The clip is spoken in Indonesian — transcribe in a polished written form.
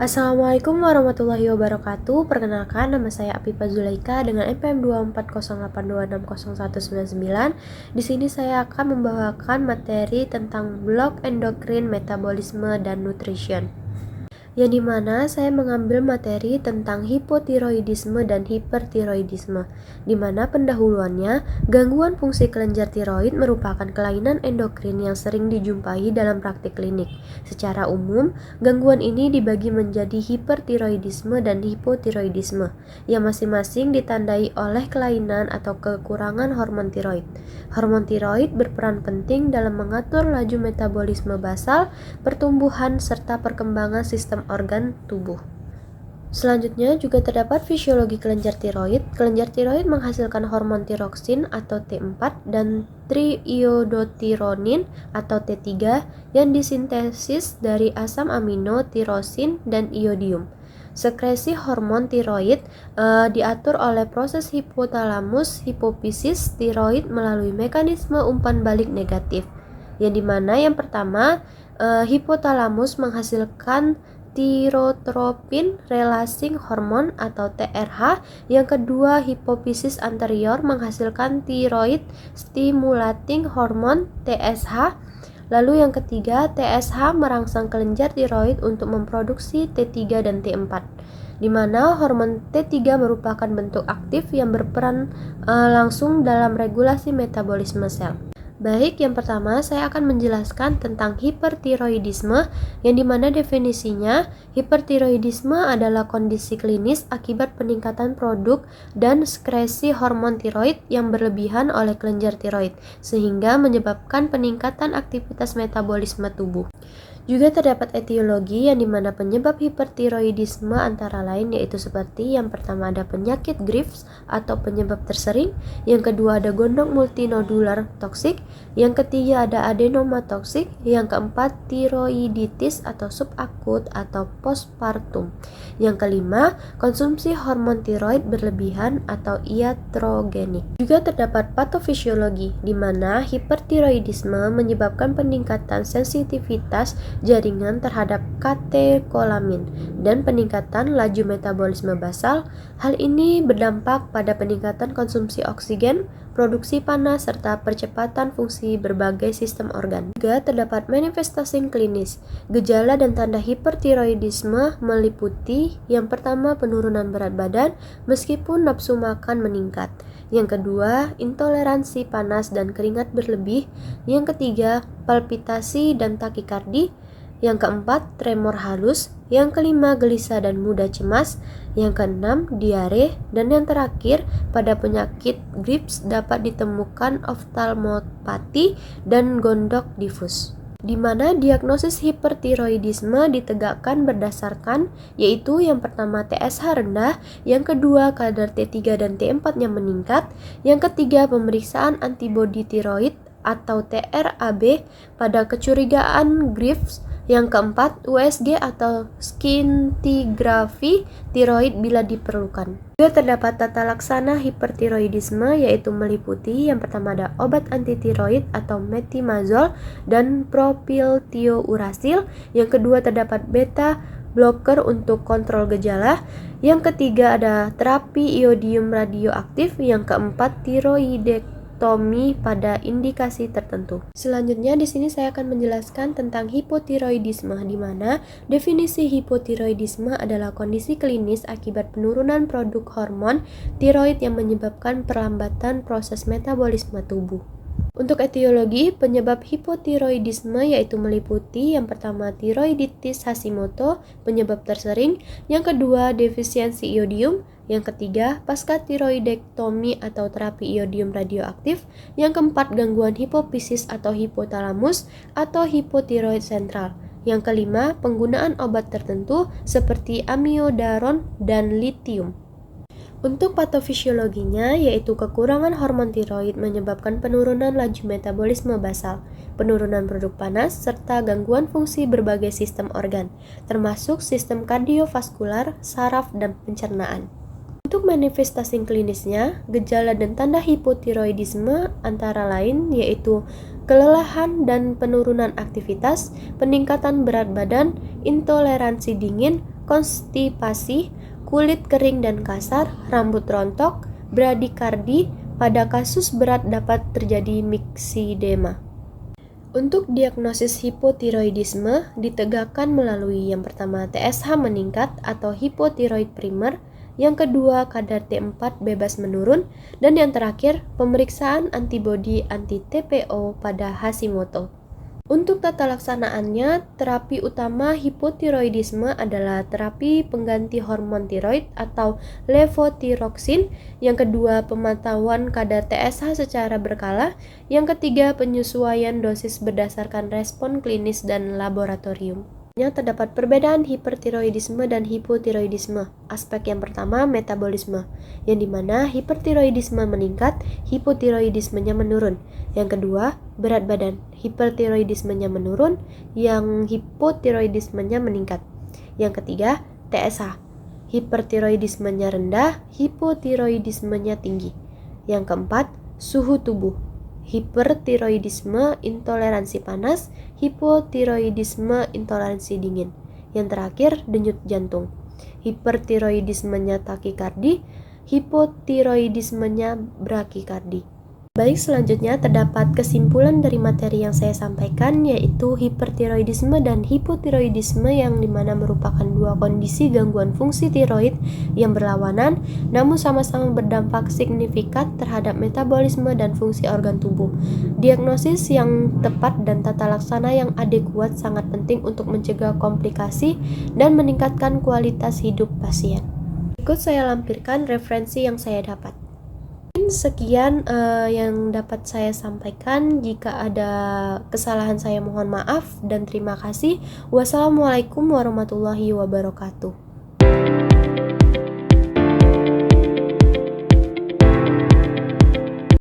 Assalamualaikum warahmatullahi wabarakatuh. Perkenalkan, nama saya Afifa Zulaika dengan NPM 24082601999. Di sini saya akan membawakan materi tentang blok endokrin, metabolisme, dan nutrition, yang dimana saya mengambil materi tentang hipotiroidisme dan hipertiroidisme, dimana pendahuluannya gangguan fungsi kelenjar tiroid merupakan kelainan endokrin yang sering dijumpai dalam praktik klinik. Secara umum, gangguan ini dibagi menjadi hipertiroidisme dan hipotiroidisme, yang masing-masing ditandai oleh kelainan atau kekurangan hormon tiroid. Hormon tiroid berperan penting dalam mengatur laju metabolisme basal, pertumbuhan, serta perkembangan sistem organ tubuh. Selanjutnya juga terdapat fisiologi kelenjar tiroid. Kelenjar tiroid menghasilkan hormon tiroksin atau T4 dan triiodotironin atau T3 yang disintesis dari asam amino tirosin dan iodium. Sekresi hormon tiroid diatur oleh proses hipotalamus hipofisis tiroid melalui mekanisme umpan balik negatif, yang dimana yang pertama hipotalamus menghasilkan tirotropin releasing hormone atau TRH. Yang kedua, hipofisis anterior menghasilkan thyroid stimulating hormone TSH. Lalu yang ketiga, TSH merangsang kelenjar tiroid untuk memproduksi T3 dan T4, di mana hormon T3 merupakan bentuk aktif yang berperan langsung dalam regulasi metabolisme sel. Baik, yang pertama saya akan menjelaskan tentang hipertiroidisme, yang dimana definisinya hipertiroidisme adalah kondisi klinis akibat peningkatan produk dan sekresi hormon tiroid yang berlebihan oleh kelenjar tiroid, sehingga menyebabkan peningkatan aktivitas metabolisme tubuh. Juga terdapat etiologi, yang dimana penyebab hipertiroidisme antara lain yaitu seperti yang pertama ada penyakit Graves atau penyebab tersering, yang kedua ada gondok multinodular toksik, yang ketiga ada adenoma toksik, yang keempat tiroiditis atau subakut atau postpartum, yang kelima konsumsi hormon tiroid berlebihan atau iatrogenik. Juga terdapat patofisiologi, di mana hipertiroidisme menyebabkan peningkatan sensitivitas jaringan terhadap katekolamin dan peningkatan laju metabolisme basal. Hal ini berdampak pada peningkatan konsumsi oksigen, produksi panas, serta percepatan fungsi berbagai sistem organ. Juga terdapat manifestasi klinis. Gejala dan tanda hipertiroidisme meliputi yang pertama penurunan berat badan meskipun nafsu makan meningkat. Yang kedua, intoleransi panas dan keringat berlebih. Yang ketiga, palpitasi dan takikardi. Yang keempat, tremor halus. Yang kelima, gelisah dan mudah cemas. Yang keenam, diare. Dan yang terakhir, pada penyakit Graves dapat ditemukan oftalmopati dan gondok difus, di mana diagnosis hipertiroidisme ditegakkan berdasarkan yaitu yang pertama TSH rendah, yang kedua kadar T3 dan T4 yang meningkat, yang ketiga pemeriksaan antibodi tiroid atau TRAB pada kecurigaan Graves, yang keempat USG atau scintigraphy tiroid bila diperlukan. Juga terdapat tata laksana hipertiroidisme, yaitu meliputi yang pertama ada obat antitiroid atau metimazol dan propiltiouracil, yang kedua terdapat beta blocker untuk kontrol gejala, yang ketiga ada terapi iodium radioaktif, yang keempat tiroidektomi pada indikasi tertentu. Selanjutnya di sini saya akan menjelaskan tentang hipotiroidisme, di mana definisi hipotiroidisme adalah kondisi klinis akibat penurunan produk hormon tiroid yang menyebabkan perlambatan proses metabolisme tubuh. Untuk etiologi, penyebab hipotiroidisme yaitu meliputi yang pertama tiroiditis Hashimoto, penyebab tersering, yang kedua defisiensi iodium, yang ketiga pasca tiroidektomi atau terapi iodium radioaktif, yang keempat gangguan hipofisis atau hipotalamus atau hipotiroid sentral, yang kelima penggunaan obat tertentu seperti amiodaron dan litium. Untuk patofisiologinya, yaitu kekurangan hormon tiroid menyebabkan penurunan laju metabolisme basal, penurunan produk panas, serta gangguan fungsi berbagai sistem organ, termasuk sistem kardiovaskular, saraf, dan pencernaan. Untuk manifestasi klinisnya, gejala dan tanda hipotiroidisme antara lain yaitu kelelahan dan penurunan aktivitas, peningkatan berat badan, intoleransi dingin, konstipasi, kulit kering dan kasar, rambut rontok, bradikardi. Pada kasus berat dapat terjadi myxedema. Untuk diagnosis hipotiroidisme ditegakkan melalui yang pertama TSH meningkat atau hipotiroid primer, yang kedua kadar T4 bebas menurun, dan yang terakhir pemeriksaan antibodi anti-TPO pada Hashimoto. Untuk tata laksanaannya, terapi utama hipotiroidisme adalah terapi pengganti hormon tiroid atau levothyroxine. Yang kedua, pemantauan kadar TSH secara berkala. Yang ketiga, penyesuaian dosis berdasarkan respon klinis dan laboratorium. Terdapat perbedaan hipertiroidisme dan hipotiroidisme. Aspek yang pertama, metabolisme, yang dimana hipertiroidisme meningkat, hipotiroidismenya menurun. Yang kedua, berat badan, hipertiroidismenya menurun, yang hipotiroidismenya meningkat. Yang ketiga, TSH, hipertiroidismenya rendah, hipotiroidismenya tinggi. Yang keempat, suhu tubuh, hipertiroidisme intoleransi panas, hipotiroidisme intoleransi dingin. Yang terakhir, denyut jantung, hipertiroidismenya takikardi, hipotiroidismenya brakikardi. Baik, selanjutnya terdapat kesimpulan dari materi yang saya sampaikan, yaitu hipertiroidisme dan hipotiroidisme, yang dimana merupakan dua kondisi gangguan fungsi tiroid yang berlawanan namun sama-sama berdampak signifikan terhadap metabolisme dan fungsi organ tubuh. Diagnosis yang tepat dan tata laksana yang adekuat sangat penting untuk mencegah komplikasi dan meningkatkan kualitas hidup pasien. Berikut saya lampirkan referensi yang saya dapat. Sekian yang dapat saya sampaikan. Jika ada kesalahan saya mohon maaf dan terima kasih. Wassalamualaikum warahmatullahi wabarakatuh.